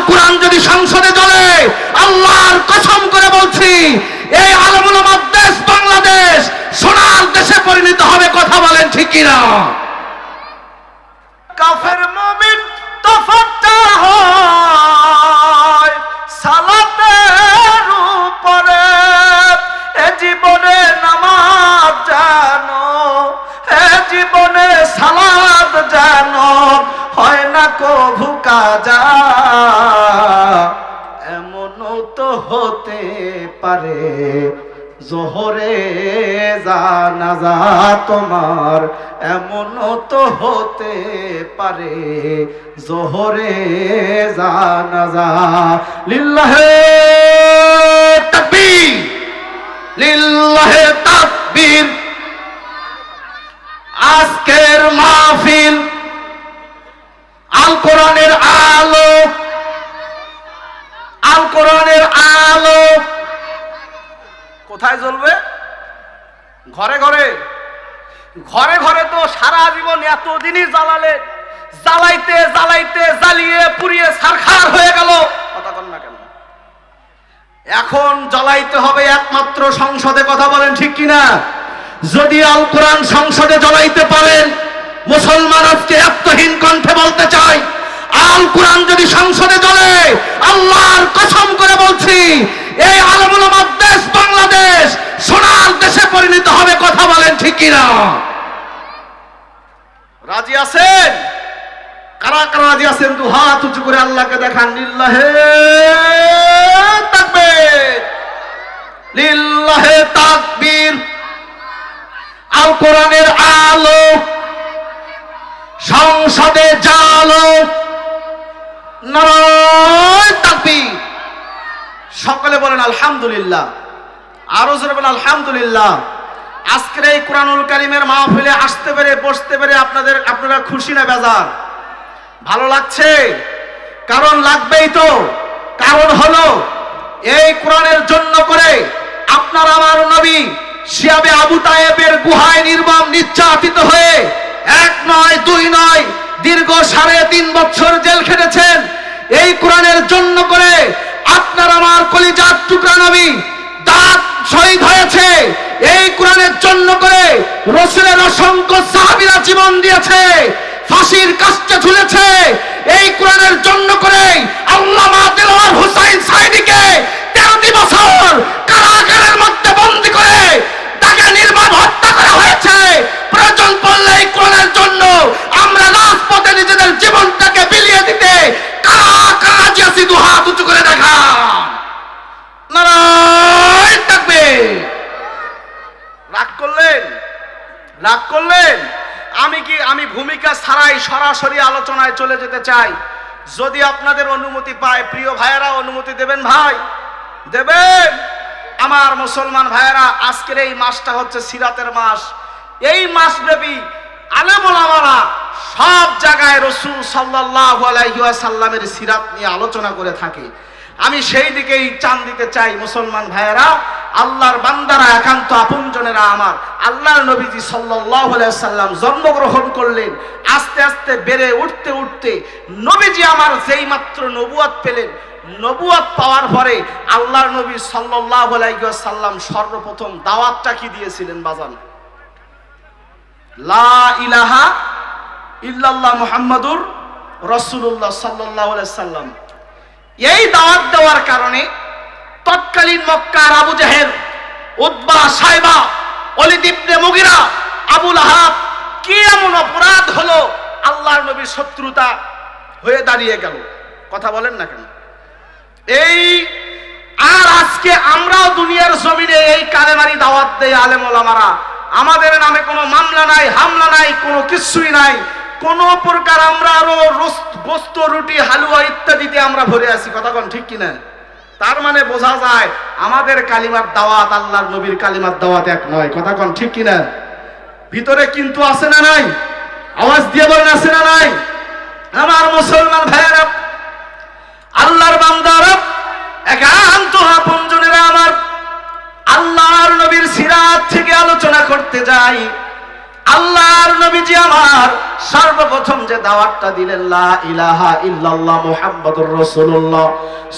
কোরআন যদি সংসদে চলে, আল্লাহর কসম করে বলছি এই আলেম ওলামার দেশ বাংলাদেশ সোনার দেশে পরিণত হবে। কথা বলেন ঠিক কিনা? কাফের মুমিন তফাৎটা হয় সালাতের উপরে। এ জীবনে নামাজ জানো, এ জীবনে সালাত জানো, হয় না কভু কাজা। এমনও তো হতে পারে জোহরে জানাজা তোমার, এমনও তো হতে পারে জোহরে জানাজা। লিল্লাহে তাকবীর, লিল্লাহে তাকবীর। আজকের মাহফিল আল কোরআনের আলো, আল কোরআনের আলো কোথায় জ্বলবে? ঘরে ঘরে। ঘরে ঘরে তো সারা জীবন এতদিনই জ্বালালে, জ্বালাইতে জ্বালাইতে জ্বালিয়ে পুড়িয়ে ছারখার হয়ে গেল। কথা বল না কেন? এখন জ্বলাইতে হবে একমাত্র সংসদে। কথা বলেন ঠিক কিনা? যদি আল কোরআন সংসদে জ্বলাইতে পারেন, মুসলমান আজকে আত্মহীন কণ্ঠে বলতে চাই, আল কোরআন যদি সংসদে জ্বলে, আল্লাহর কসম করে বলছি এই আলেম ওলামার দেশ বাংলাদেশ সোনার দেশে পরিণত হবে। কথা বলেন ঠিক কিনা? রাজি আছেন? কারা কারা রাজি আছেন? দু হাত উঁচু করে আল্লাহকে দেখান। লিল্লাহে তাকবীর, লিল্লাহে তাকবীর। আল কোরআনের আলো সংসদে জালো, নারায়ে তাকবীর। সকলে বলেন আলহামদুলিল্লাহ। আরো জোরে বলেন আলহামদুলিল্লাহ। আজকের এই কোরআনুল কারীমের মাহফিলে আসতে পেরে বসতে পেরে আপনারা খুশি না বেজার? ভালো লাগছে? কারণ লাগবেই তো। কারণ হলো এই কোরআনের জন্য করে আপনার আমার নবী শিয়াবে আবু তায়েবের গুহায় নির্মম নির্যাতিত হয়ে 1 নয় 2 নয় দীর্ঘ 3.5 বছর জেল খেটেছেন। এই কোরআনের জন্য করে আপনার আমার কলিজার টুকরা নবী দাঁত শহীদ হয়েছে। এই কোরআনের জন্য করে রাসূলের অসংখ্য সাহাবীরা জীবন দিয়েছে, ফাঁসির কাস্টে ঝুলেছে। এই কোরআনের জন্য করে আল্লামা দেলোয়ার হোসেন সাইদিকে 13টি বছর কারাগারের মধ্যে বন্দী করে তাকে নির্মম হত্যা করা হয়েছে। প্রয়োজন পড়লে এই কোরআনের জন্য আমরা রাজপথে নিজেদের জীবনটাকে বিলিয়ে দিতে কারা কারা রাজি আছি? দু হাত উঁচু করে দেখান। নারায়ে তাকবীর। রাগ করলেন? রাগ করলেন? আমি ভূমিকা ছাড়াই সরাসরি আলোচনায় চলে যেতে চাই। যদি আপনাদের অনুমতি পায়, প্রিয় ভাইয়েরা অনুমতি দেবেন? ভাই দেবেন? আমার মুসলমান ভাইয়েরা, আজকের এই মাসটা হচ্ছে সিরাতের মাস। এই মাসব্যাপী আলেম ওলামারা সব জায়গায় রাসূল সাল্লাল্লাহু আলাইহি ওয়াসাল্লামের সিরাত নিয়ে আলোচনা করে থাকে। আমি সেই দিকেই টান দিতে চাই। মুসলমান ভাইয়েরা, আল্লাহর বান্দারা, একান্ত আপনজনেরা, আমার আল্লাহর নবীজি সাল্লাল্লাহু আলাইহি ওয়াসাল্লাম জন্মগ্রহণ করলেন। আস্তে আস্তে বেড়ে উঠতে উঠতে নবীজি আমার যেই মাত্র নবুয়ত পেলেন, নবুয়ত পাওয়ার পরে আল্লাহর নবী সাল্লাল্লাহু আলাইহি ওয়াসাল্লাম সর্বপ্রথম দাওয়াতটা কি দিয়েছিলেন বাজান? লা ইলাহা ইল্লাল্লাহ মুহাম্মাদুর রাসূলুল্লাহ সাল্লাল্লাহু আলাইহি ওয়াসাল্লাম। এই দাওয়াত দেওয়ার কারণে তৎকালীন মক্কার আবু জাহেল, উতবা, সাইবা, ওলীদ ইবনে মুগীরা, আবু লাহাব কি এমন অপরাধ হলো আল্লাহর নবীর শত্রুতা হয়ে দাঁড়িয়ে গেল? কথা বলেন না কেন? এই আর আজকে আমরাও দুনিয়ার জমিনে এই কালেমারি দাওয়াত দেই আলেম ওলামারা। আমাদের নামে কোনো মামলা নাই, হামলা নাই, কোনো কিছুই নাই। কোন প্রকার আমরা আরো গোস্ত, রুটি, হালুয়া ইত্যাদিতে আমরা ভরে আছি। কথা কোন ঠিক কিনা? তার মানে বোঝা যায় আমাদের কালিমার দাওয়াত আল্লাহর নবীর কালিমার দাওয়াত এক নয়। কথা কোন ঠিক কিনা? ভিতরে কিন্তু আছে না নাই? আওয়াজ দিয়ে বলেন আছে না নাই? আমার মুসলমান ভাইয়েরা, আল্লাহর বান্দারা, একান্ত আপনজনেরা, আমার আল্লাহর নবীর সিরাত থেকে আলোচনা করতে যাই। আল্লাহর নবীজি আমার সর্বপ্রথম যে দাওয়াতটা দিলেন লা ইলাহা ইল্লাল্লাহ মুহাম্মাদুর রাসূলুল্লাহ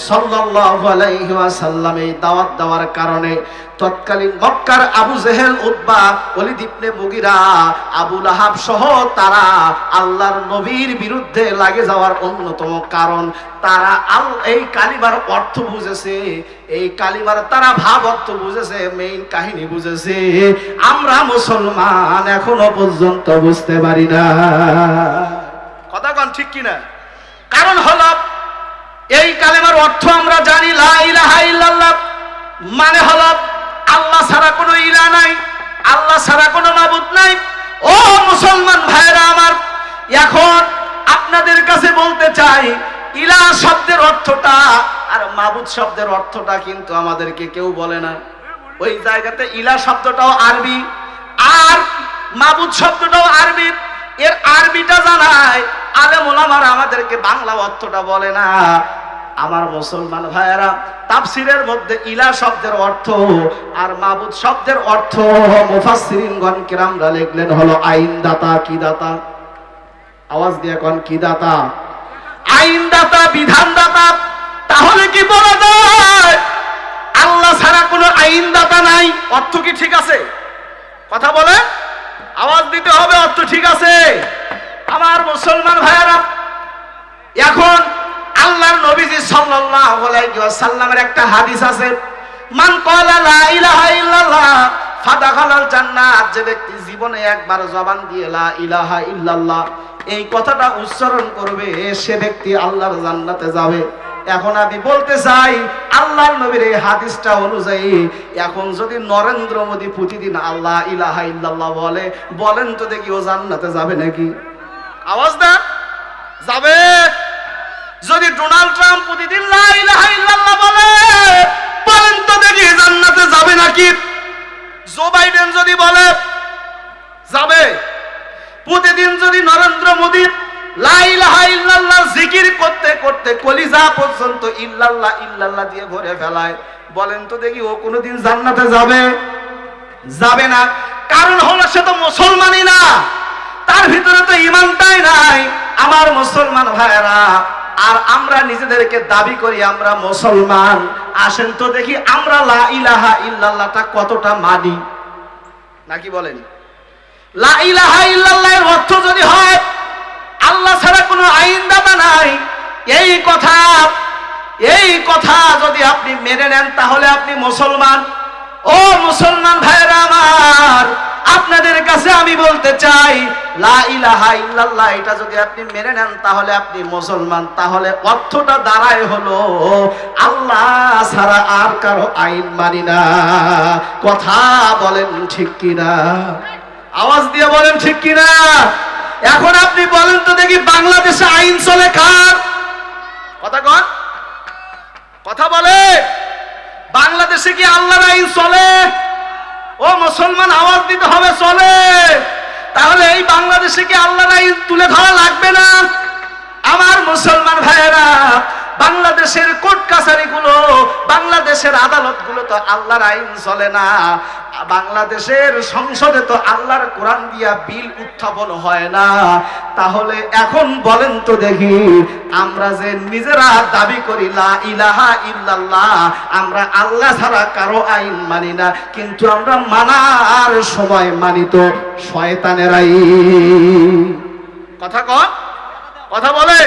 সাল্লাল্লাহু আলাইহি ওয়াসাল্লাম, এই দাওয়াত দেওয়ার কারণে তৎকালীন মক্কার আবু জেহেল, উতবা, ওলীদ ইবনে মুগিরা, আবু লাহাব সহ তারা আল্লাহর নবীর বিরুদ্ধে লাগে যাওয়ার অন্যতম কারণ তারা এই কালিমার অর্থ বুঝেছে, এই কালিমার তারা ভাব অর্থ বুঝেছে, মেইন কাহিনী বুঝেছে। আমরা মুসলমান এখনো পর্যন্ত বুঝতে পারি না। কথা কোন ঠিক কিনা? কারণ হলো এই কালিমার অর্থ আমরা জানি, লা ইলাহা ইল্লাল্লাহ মানে হলো আল্লাহ ছাড়া কোনো ইলাহ নাই, আল্লাহ ছাড়া কোনো মাবুদ নাই। ও মুসলমান ভাইরা আমার, এখন আপনাদের কাছে বলতে চাই, ইলাহ শব্দের অর্থটা আর মাবুদ শব্দের অর্থটা কিন্তু আমাদেরকে কেউ বলে না। ওই জায়গাতে ইলাহ শব্দটাও আরবি আর মাবুদ শব্দটাও আরবি, এর আরবিটা জানায় আলেম ওলামারা আমাদেরকে বাংলা অর্থটা বলে না। আমার মুসলমান ভাইয়েরা, তাফসীরের মধ্যে ইলাহ শব্দের অর্থ আর মাবুদ শব্দের অর্থ মুফাসসিরিনগণ কিরামরা লিখলেন হলো আইন দাতা। কি দাতা? আওয়াজ দিয়ে কোন কি দাতা? আইন দাতা, বিধান দাতা। তাহলে কি বলা যায় আল্লাহ ছাড়া কোনো আইন দাতা নাই? অর্থ কি ঠিক আছে? কথা বলে আওয়াজ দিতে হবে, অর্থ ঠিক আছে? আমার মুসলমান ভাইয়েরা, এখন আল্লাহর নবীজি সাল্লাল্লাহু আলাইহি ওয়াসাল্লামের একটা হাদিস আছে, মান ক্বালা লা ইলাহা ইল্লাল্লাহ ফাদাখালাল জান্নাত, যে ব্যক্তি জীবনে একবার জবান দিয়ে লা ইলাহা ইল্লাল্লাহ এই কথাটা উচ্চারণ করবে সে ব্যক্তি আল্লাহর জান্নাতে যাবে। এখন আমি বলতে চাই আল্লাহর নবীর এই হাদিসটা অনুযায়ী এখন যদি নরেন্দ্র মোদী প্রতিদিন আল্লাহ ইলাহা ইল্লাল্লাহ বলে, বলেন তো দেখি ও জান্নাতে যাবে নাকি? আওয়াজ দেন, যাবে? যদি ডোনাল্ড ট্রাম্প প্রতিদিন লা ইলাহা ইল্লাল্লাহ বলে, বলেন তো দেখি জান্নাতে যাবে নাকি? জো বাইডেন যদি বলে, যাবে? প্রতিদিন যদি নরেন্দ্র মোদী লা ইলাহা ইল্লাল্লাহ জিকির করতে করতে কলিজা পর্যন্ত ইল্লাল্লাহ ইল্লাল্লাহ দিয়ে ভরে ফেলায়, বলেন তো দেখি ও কোনোদিন জান্নাতে যাবে? যাবে না। কারণ হলো সে তো মুসলমানই না, তার ভিতরে তো ঈমানটাই নাই। আমার মুসলমান ভাইয়েরা, আর আমরা নিজেদেরকে দাবি করি আমরা মুসলমান। আসেন তো দেখি আমরা লা ইলাহা ইল্লাল্লাহটা কতটা মানি, নাকি বলেন? লা ইলাহা ইল্লাল্লাহ এর অর্থ যদি হয় আল্লাহ ছাড়া কোনো আইনদাতা নাই, এই কথা যদি আপনি মেনে নেন তাহলে আপনি মুসলমান। ও মুসলমান ভাইরা আমার, আপনাদের কাছে আমি বলতে চাই লা ইলাহা ইল্লাল্লাহ এটা যদি আপনি মেনে নেন তাহলে আপনি মুসলমান। তাহলে অর্থটা দাঁড়ায় হলো আল্লাহ ছাড়া আর কারো আইন মানি না। কথা বলেন ঠিক কিনা? আওয়াজ দিয়ে বলেন ঠিক কিনা? এখন আপনি বলেন তো দেখি বাংলাদেশে আইন চলে কার? কথা কন, কথা বলে। বাংলাদেশে কি আল্লাহর আইন চলে? ও মুসলমান আওয়াজ দিতে হবে, চলে। তাহলে এই বাংলাদেশে কি আল্লাহর আইন তুলে ধরা লাগবে না? আমার মুসলমান ভাইয়েরা, বাংলাদেশের কোর্ট কাছারিগুলো, বাংলাদেশের আদালতগুলো তো আল্লাহর আইন চলে না। বাংলাদেশের সংসদে তো আল্লাহর কোরআন দিয়া বিল উত্থাপন হয় না। তাহলে এখন বলেন তো দেখি আমরা যে নিজেরা দাবি করি লা ইলাহা ইল্লাল্লাহ, আমরা আল্লাহ ছাড়া কারো আইন মানি না, কিন্তু আমরা মানার সময় মানি তো শয়তানের আইন। কথা কন, কথা বলে।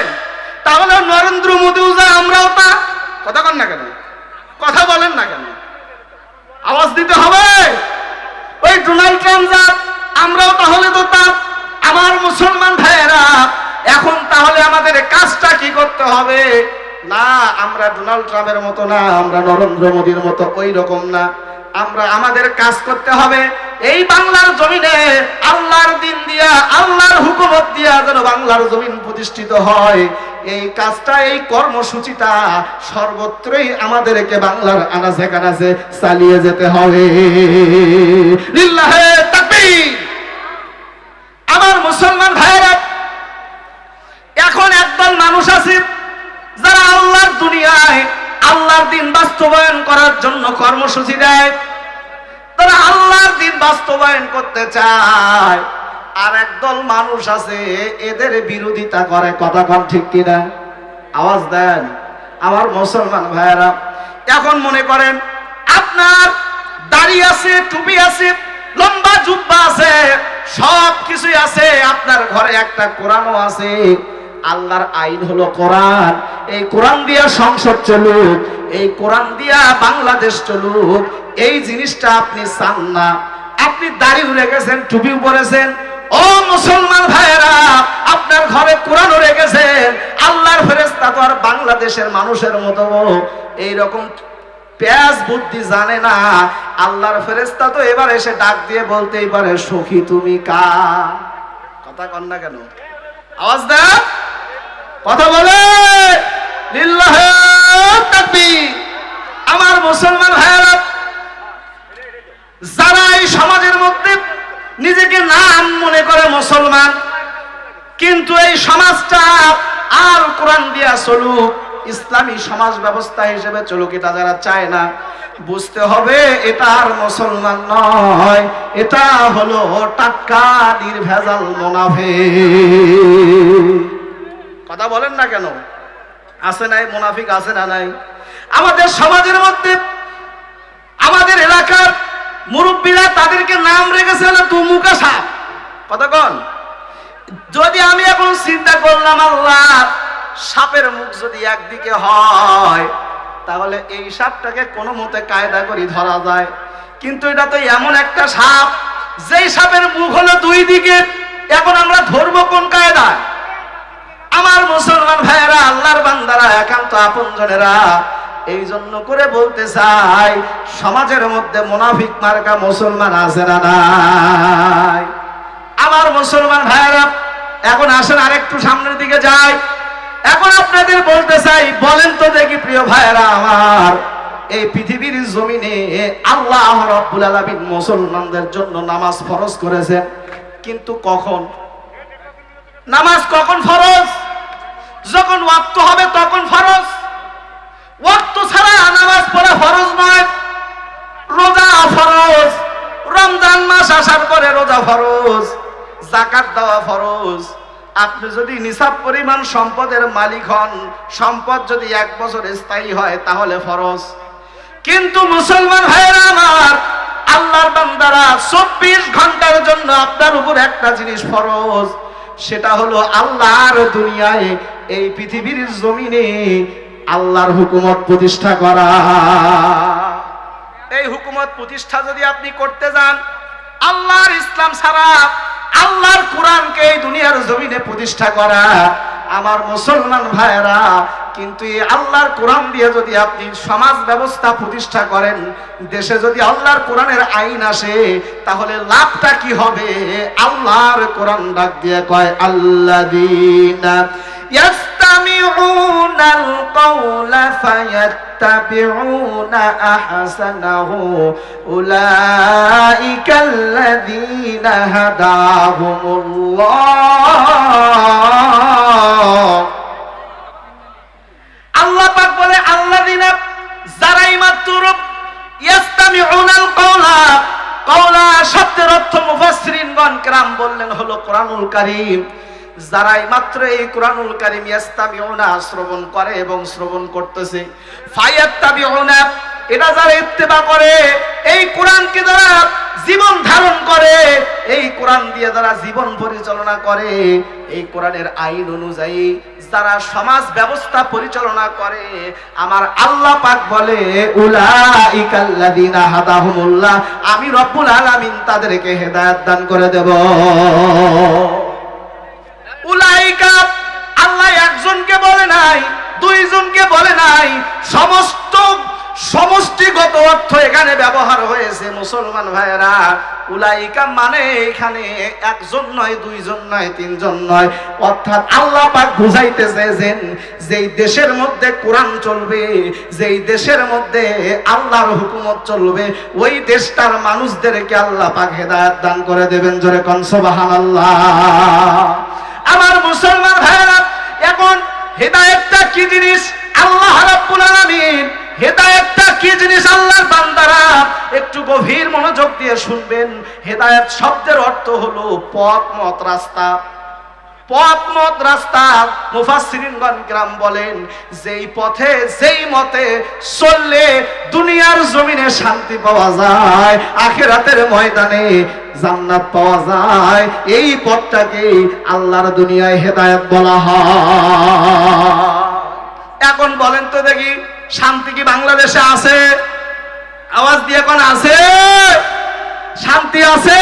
তাহলে নরেন্দ্র মোদীও যা আমরাও তা। কথা কন না কেন? কথা বলেন না কেন? আওয়াজ দিতে হবে। ওই ডোনাল্ড ট্রাম্প যা আমরাও তাহলে তো তা। আমার মুসলমান ভাইয়েরা, এখন তাহলে আমাদের কাজটা কি করতে হবে? না, আমরা ডোনাল্ড ট্রাম্পের মতো না, আমরা নরেন্দ্র মোদীর মতো ওই রকম না। আমরা আমাদের কাজ করতে হবে এই বাংলার জমিনে আল্লাহর দিন দিয়া, আল্লাহর হুকুমত দিয়া যেন বাংলার জমিন প্রতিষ্ঠিত হয়। এই কাজটা, এই কর্মসূচিটা সর্বত্রই আমাদেরকে বাংলার আনাচে কানাচে চালিয়ে যেতে হবে। লিল্লাহে তাকবীর। আমার মুসলমান ভাইয়েরা, এখন একদল মানুষ আছে যারা আল্লাহর দুনিয়ায় আল্লাহর দিন বাস্তবায়ন করার জন্য কর্মসূচি দেয়। তারা আল্লাহর দিন বাস্তবায়ন করতে চায়, আর একদল মানুষ আছে এদের বিরোধিতা করে, কথা কন ঠিক কিনা? আওয়াজ দেন আমার মুসলমান ভাইয়েরা। এখন মনে করেন আপনার দাড়ি আছে, টুপি আছে, লম্বা জুব্বা আছে, সব কিছুই আছে, আপনার ঘরে একটা কোরআনও আছে। আল্লাহর আইন হলো কোরআন, এই কোরআন দিয়া সংসদ চলুক, এই কোরআন দিয়া বাংলাদেশ চলুক, এই জিনিসটা আপনি চান না। আপনি দাড়ি উড়ে গেছেন, টুপি পরেছেন, ও মুসলমান ভাইয়েরা, আপনার ঘরে কোরআন উড়ে গেছেন। আল্লাহর ফেরেশতা তো আর বাংলাদেশের মানুষের মতো এইরকম পেঁয়াজ বুদ্ধি জানে না। আল্লাহর ফেরেশতা তো এবার এসে ডাক দিয়ে বলতেই পারে, সখী তুমি কার? কথা কন না কেন? আওয়াজ দেন, কথা বলে লিল্লাহি তাকবীর। আমার মুসলমান ভাইয়েরা, যারা এই সমাজের মধ্যে নিজেকে নাম মনে করে মুসলমান, কিন্তু এই সমাজটা আর কোরআন দিয়া চলুক, ইসলামী সমাজ ব্যবস্থা হিসেবে চলুক, এটা যারা চায় না, বুঝতে হবে এটা আর মুসলমান নয়, এটা হলো টাটকা নির্ভেজাল মুনাফিক। কথা বলেন না কেন? আছে নাই মুনাফিক, আছে না নাই? আমাদের সমাজের মধ্যে আমাদের এলাকার মুরব্বীরা তাদেরকে নাম রেখেছে হলো দুমুখা সাপ। কথা কন? যদি আমি এখন চিন্তা করলাম, আল্লাহ সাপের মুখ যদি একদিকে হয় তাহলে এই সাপটাকে কোনো মতে কায়দা করে ধরা যায়, কিন্তু এটা তো এমন একটা সাপ যেই সাপের মুখ হলো দুই দিকে, এখন আমরা ধরবো কোন কায়দায়? আমার মুসলমান ভাইয়েরা, আল্লাহর বান্দারা, একান্ত আপনজনেরা, এই জন্য করে বলতে চাই, সমাজের মধ্যে মুনাফিক মার্কা মুসলমান আছে না নাই? আমার মুসলমান ভাইয়েরা, এখন আসেন আরেকটু সামনের দিকে যাই। এখন আপনাদের বলতে চাই, বলেন তো দেখি প্রিয় ভাইয়েরা আমার, এই পৃথিবীর জমিনে আল্লাহ রাব্বুল আলামিন মুসলমানদের জন্য নামাজ ফরজ করেছেন, কিন্তু কখন? নামাজ কখন ফরজ? যখন ওয়াক্ত হবে তখন ফরজ। ওয়াক্ত ছাড়া নামাজ পড়া ফরজ নয়। রোজা ফরজ, রমজান মাস আসার পরে রোজা ফরজ, যাকাত দেওয়া ফরজ। আপনি যদি নিসাব পরিমাণ সম্পদের মালিক হন, সম্পদ যদি 1 বছর স্থায়ী হয় তাহলে ফরজ। কিন্তু মুসলমান ভাইয়েরা আমার, আল্লাহর বান্দারা, 24 ঘন্টার জন্য আপনার উপর একটা জিনিস ফরজ, সেটা হলো আল্লাহর দুনিয়ায়, এই পৃথিবীর জমিনে আল্লাহর হুকুমত প্রতিষ্ঠা করা। এই হুকুমত প্রতিষ্ঠা যদি আপনি করতে যান, আল্লাহর ইসলাম ছাড়া, আল্লাহর কোরআনকে এই দুনিয়ার জমিনে প্রতিষ্ঠা করা, আমার মুসলমান ভাইয়েরা, কিন্তু এই আল্লাহর কোরআন দিয়ে যদি আপনি সমাজ ব্যবস্থা প্রতিষ্ঠা করেন, দেশে যদি আল্লাহর কোরআনের আইন আসে, তাহলে লাভটা কি হবে? আল্লাহর কোরআন ডাক দিয়ে কয়, আল্লাযীনা ইয়াসতামিউনাল কাওলা ফায়াত্তাবিউনা আহসানাহু উলাইকাল্লাযীনা হাদাহুমুল্লাহ। আল্লাহ পাক বলে, আল্লাযীনা, যারাই মাত্র ইয়াসতামিউনাল কাওলা, কাওলা শব্দের অর্থ মুফাসসিরিনগণ কেরাম বললেন হলো কোরআনুল কারীম। যারাই মাত্র এই কোরআনুল কারীম ইয়াসতামিউনা, শ্রবণ করে এবং শ্রবণ করতেছে, ফায়াত্তাবিউনা, এটা যারা ইত্তেবা করে, এই কোরআনকে যারা জীবন ধারণ করে, এই কোরআন দিয়ে যারা জীবন পরিচালনা করে, এই কোরআনের আইন অনুযায়ী যারা সমাজ ব্যবস্থা পরিচালনা করে, আমার আল্লাহ পাক বলে, উলাইকাল্লাযীনা হাদাহুমুল্লাহ, আমি রব্বুল আলামিন তাদেরকে হেদায়েত দান করে দেব। উলাইকা, আল্লাহ একজনকে বলে নাই, দুইজনকে বলে নাই, সমষ্টিগত অর্থ এখানে ব্যবহার হয়েছে। মুসলমান ভাইয়েরা, উলাইকা মানে এখানে একজন নয়, দুইজন নয়, তিনজন নয়, অর্থাৎ আল্লাহ পাক বুঝাইতে চেয়েছেন, যেই দেশের মধ্যে কোরআন চলবে, যেই দেশের মধ্যে আল্লাহর হুকুমত চলবে, ওই দেশটার মানুষদেরকে আল্লাহ পাক হেদায়েত দান করে দেবেন। জোরে কোন সুবহানাল্লাহ। আমার মুসলমান ভাইয়েরা, এখন হেদায়েতটা কি জিনিস? আল্লাহ রাব্বুল আলামিন হেদায়েতটা কি জিনিস? আল্লাহর বান্দারা, একটু গভীর মনোযোগ দিয়ে শুনবেন। হেদায়েত শব্দের অর্থ হলো পথ, মত, রাস্তা। পথ, মত, রাস্তা। মুফাসসিরিনগণ কিরাম বলেন, যেই পথে যেই মতে চললে দুনিয়ার জমিনে শান্তি পাওয়া যায়, আখিরাতের ময়দানে জান্নাত পাওয়া যায়, এই পথটাকে আল্লাহর দুনিয়ায় হেদায়েত বলা হয়। এখন বলেন তো দেখি, শান্তি কি বাংলাদেশে আছে? আওয়াজ দিয়ে কোন আছে? শান্তি আছে?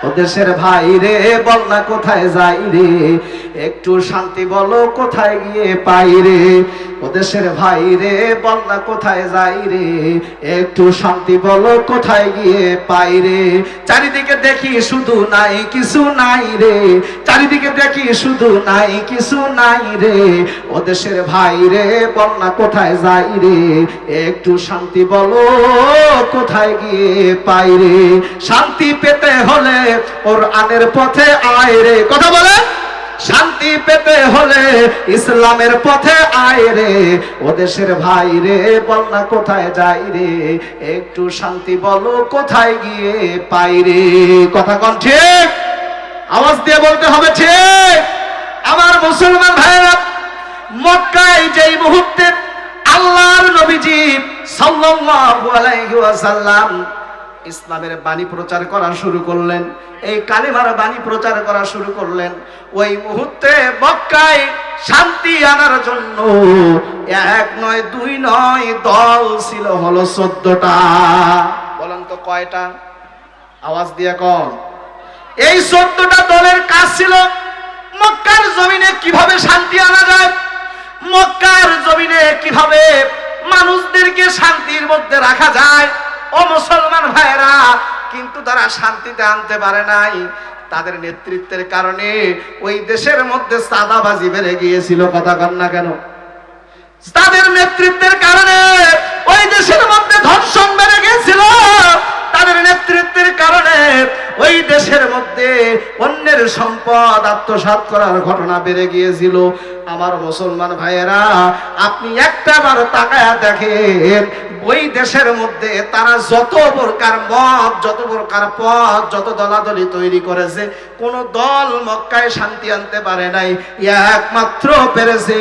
ও দেশের ভাই রে, বল না কোথায় যাই রে, একটু শান্তি বলো কোথায় গিয়ে পাই রে। ও দেশের ভাই রে, বল না কোথায় যাই রে, একটু শান্তি বলো কোথায় গিয়ে পাই রে। চারিদিকে দেখি শুধু নাই কিছু নাই রে, চারিদিকে দেখি শুধু নাই কিছু নাই রে। ও দেশের ভাই রে, বল না কোথায় যাই রে, একটু শান্তি বলো কোথায় গিয়ে পাই রে। শান্তি পেতে হলে কোরআনের পথে আয় রে, কথা বলে। শান্তি পেতে হলে ইসলামের পথে আয় রে। ও দেশের ভাই রে, বল না কোথায় যাই রে, একটু শান্তি বলো কোথায় গিয়ে পাই রে। কথা কোন ঠিক? আওয়াজ দিয়ে বলতে হবে ঠিক। আমার মুসলমান ভাইরা, মক্কায় যেই মুহূর্তে আল্লাহর নবীজি সাল্লাল্লাহু আলাইহি ওয়াসাল্লাম ইসলামের বাণী প্রচার করা শুরু করলেন, এই কালিমার বাণী প্রচার করা শুরু করলেন, ওই মুহূর্তে মক্কায় শান্তি আনার জন্য এক নয় দুই নয় দল ছিল হলো 14টা। বলেন তো কয়টা? আওয়াজ দিয়ে কন। এই 14টা দলের কাজ ছিল মক্কার জমিনে কিভাবে শান্তি আনা যায়, মক্কার জমিনে কিভাবে মানুষদেরকে শান্তির মধ্যে রাখা যায়। ও মুসলমান ভাইরা, কিন্তু তারা শান্তিতে আনতে পারে নাই। তাদের নেতৃত্বের কারণে ওই দেশের মধ্যে চাঁদাবাজি বেড়ে গিয়েছিল। কথা কন না কেন? তাদের নেতৃত্বের কারণে ওই দেশের মধ্যে ধর্ষণ বেড়ে গিয়েছিল। তাদের নেতৃত্বের কারণে ওই দেশের মধ্যে অন্যের সম্পদ আত্মসাৎ করার ঘটনা বেড়ে গিয়েছিল। আমার মুসলমান ভাইয়েরা, আপনি একটাবার তাকায়া দেখেন, ওই দেশের মধ্যে তারা যত প্রকার মত, যত প্রকার পথ, যত দলাদলি তৈরি করেছে, কোন দল মক্কায় শান্তি আনতে পারে নাই। একমাত্র পেরেছে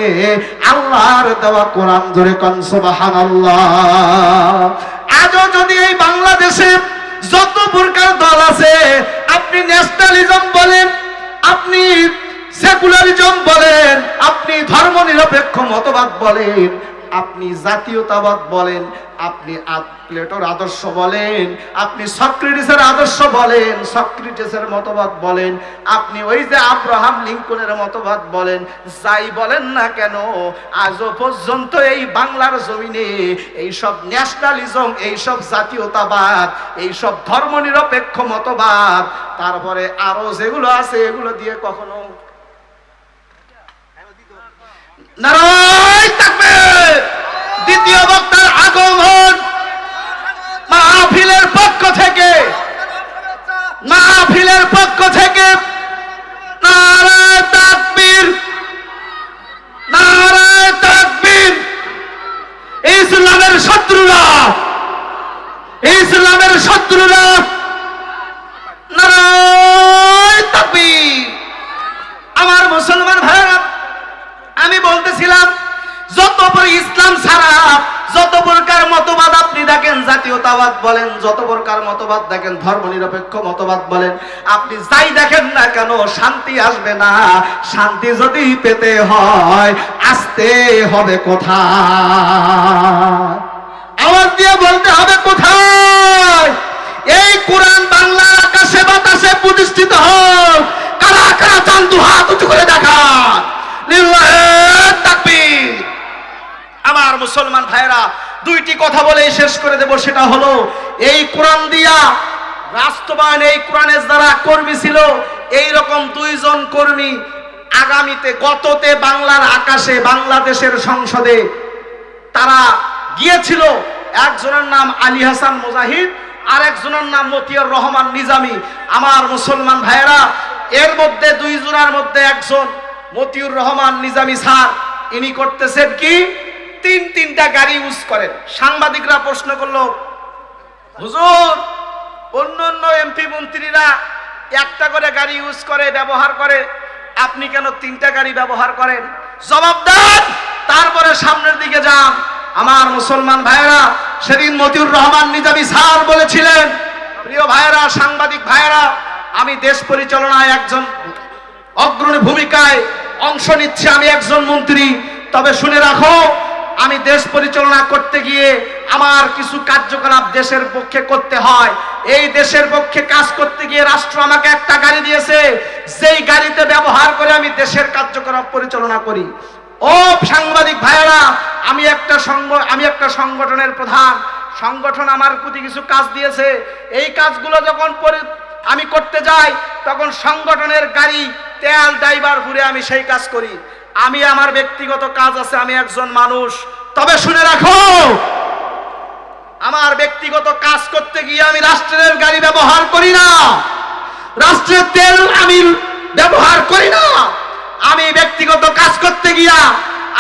আল্লাহর দেওয়া কোরআন। ধরে কোন সুবহানাল্লাহ। আজও যদি এই বাংলাদেশে যত প্রকার দল আছে, আপনি ন্যাশনালিজম বলেন, আপনি সেকুলারিজম বলেন, আপনি ধর্মনিরপেক্ষ মতবাদ বলেন, আপনি জাতীয়তাবাদ বলেন, আপনি প্লেটোর আদর্শ বলেন, আপনি সক্রেটিসের আদর্শ বলেন, সক্রেটিসের মতবাদ বলেন, আপনি ওই যে আব্রাহাম লিঙ্কনের মতবাদ বলেন, যাই বলেন না কেন, আজও পর্যন্ত এই বাংলার জমিনে এইসব ন্যাশনালিজম, এইসব জাতীয়তাবাদ, এইসব ধর্মনিরপেক্ষ মতবাদ, তারপরে আরো যেগুলো আছে, এগুলো দিয়ে কখনো নারায়ে তাকবীর। দ্বিতীয় বক্তার আগমন মাহফিলের পক্ষ থেকে, মাহফিলের পক্ষ থেকে নারায়ে তাকবীর, নারায়ে তাকবীর। ইসলামের শত্রুরা, ইসলামের শত্রুরা নারায়ে তাকবীর। আমার মুসলমান ভাইরা, আমি বলতেছিলাম, যত ইসলাম ছাড়া যত প্রকার মতবাদ আপনি দেখেন, জাতীয়তাবাদ বলেন, যত প্রকার মতবাদ দেখেন, ধর্মনিরপেক্ষ মতবাদ বলেন, আপনি যাই দেখেন না কেন, শান্তি আসবে না। শান্তি যদি পেতে হয় আসতে হবে কোথায়? আওয়াজ দিয়ে বলতে হবে কোথায়? এই কোরআন বাংলার আকাশে বাতাসে প্রতিষ্ঠিত হোক। কারা কারা চান দু হাত উঁচু করে দেখা। আমার মুসলমান ভাইরা, দুইটি কথা বলে শেষ করে দেব। সেটা হলো, এই কোরআন দিয়া রাষ্ট্রবান, এই কোরআনের যারা কর্মী ছিল, এই রকম দুইজন কর্মী আগামীতে, গততে বাংলার আকাশে, বাংলাদেশের সংসদে তারা গিয়েছিল। একজনের নাম আলী হাসান মুজাহিদ, আর একজনের নাম মতিয়ার রহমান নিজামী। আমার মুসলমান ভাইরা, এর মধ্যে দুইজনের মধ্যে একজন মতিউর রহমান নিজামী স্যার, ইনি করতেছেন কি, তিনটা গাড়ি ইউজ করেন। সাংবাদিকরা প্রশ্ন করলো, হুজুর, অন্য অন্য এমপি মন্ত্রীরা একটা করে গাড়ি ইউজ করে, ব্যবহার করে, আপনি কেন 3টা গাড়ি ব্যবহার করেন? জবাব দেন, তারপরে সামনের দিকে যান। আমার মুসলমান ভাইয়েরা, সেদিন মতিউর রহমান নিজামী স্যার বলেছিলেন, প্রিয় ভাইয়েরা, সাংবাদিক ভাইয়েরা, আমি দেশ পরিচালনায় একজন অগ্রণী ভূমিকায় অংশ নিচ্ছি, আমি একজন মন্ত্রী। তবে শুনে রাখো, আমি দেশ পরিচালনা করতে গিয়ে আমার কিছু কার্যকলাপ দেশের পক্ষে করতে হয়। এই দেশের পক্ষে কাজ করতে গিয়ে রাষ্ট্র আমাকে একটা গাড়ি দিয়েছে, যেই গাড়িতে ব্যবহার করে আমি দেশের কার্যকলাপ পরিচালনা করি। ও সাংবাদিক ভাইয়েরা, আমি একটা সংগঠনের প্রধান। সংগঠন আমার প্রতি কিছু কাজ দিয়েছে। এই কাজগুলো যখন আমি করতে যাই, তখন সংগঠনের গাড়ি তেল ড্রাইভার ঘুরে আমি সেই কাজ করি। আমি আমার ব্যক্তিগত কাজ আছে, আমি একজন মানুষ। তবে শুনে রাখো, আমার ব্যক্তিগত কাজ করতে গিয়ে আমি রাষ্ট্রের গাড়ি ব্যবহার করি না, রাষ্ট্রের তেল আমি ব্যবহার করি না। আমি ব্যক্তিগত কাজ করতে গিয়া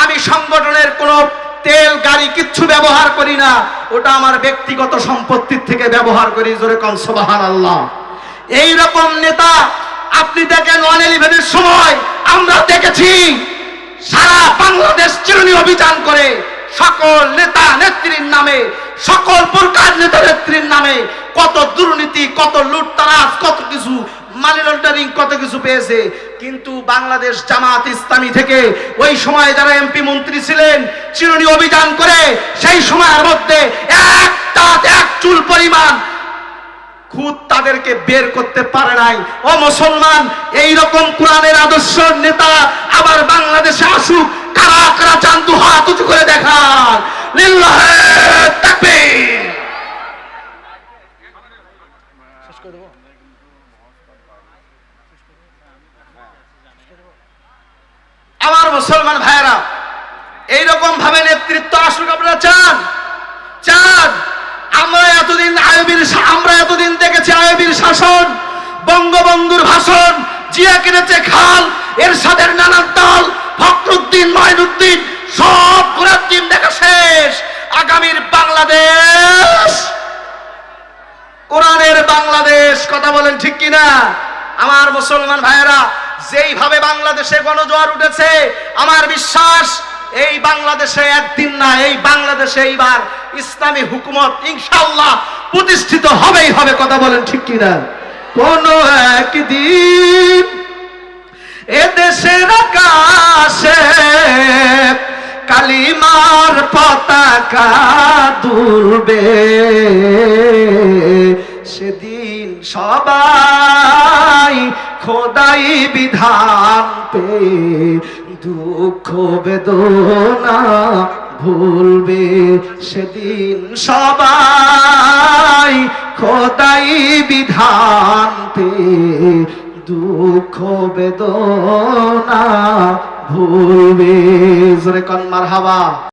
আমি সংগঠনের কোনো তেল গাড়ি কিচ্ছু ব্যবহার করি না, ওটা আমার ব্যক্তিগত সম্পত্তির থেকে ব্যবহার করি। জোরে কোন সুবহানাল্লাহ। এই রকম নেতা আপনি দেখেন 111-এর সময় আমরা দেখেছি সারা বাংলাদেশ চিরুনি অভিযান করে সকল নেতা নেত্রীর নামে, সকল প্রকার নেতা নেত্রীর নামে কত দুর্নীতি, কত লুটতরাজ, কত কিছু মানি লন্ডারিং, কত কিছু পেয়েছে। কিন্তু বাংলাদেশ জামাত ইসলামী থেকে ওই সময় যারা এমপি মন্ত্রী ছিলেন, চিরুনি অভিযান করে সেই সময়ের মধ্যে এক চুল পরিমাণ খুদ তাদেরকে বের করতে পারে নাই। ও মুসলমান, এই রকম কোরআনের আদর্শ নেতা আবার বাংলাদেশে আসুক। কারা কারা চান দু হাত উঁচু করে দেখান। লিল্লাহে তাকবীর। আমার মুসলমান ভাইয়েরা, এইরকম ভাবে নেতৃত্ব আসুক আপনারা চান? আমরা এতদিন দেখেছি আইয়ুবীর শাসন, বঙ্গবন্ধুর ভাষণ, জিয়া কিনেছে খাল, এরশাদের নানান দল, ফখরুদ্দিন, মঈনুদ্দিন, সব ঘোরার দিন দেখা শেষ। আগামীর বাংলাদেশ কোরআনের বাংলাদেশ। কথা বলেন ঠিক কিনা? আমার মুসলমান ভাইয়েরা, যেইভাবে বাংলাদেশে গণজোয়ার উঠেছে, আমার বিশ্বাস এই বাংলাদেশে একদিন না, এই বাংলাদেশে এইবার ইসলামী হুকুমত ইনশাআল্লাহ প্রতিষ্ঠিত হবেই হবে। কথা বলেন ঠিক কিনা? কোন একদিন এ দেশের আকাশে কালিমার পতাকা দুলবে, সেদিন সবাই খোদাই বিধান পে দুঃখ বেদনা ভুলবে, সেদিন সবাই খোদাই বিধান পে দুঃখ বেদনা ভুলবে। জোরে কোন মারহাবা।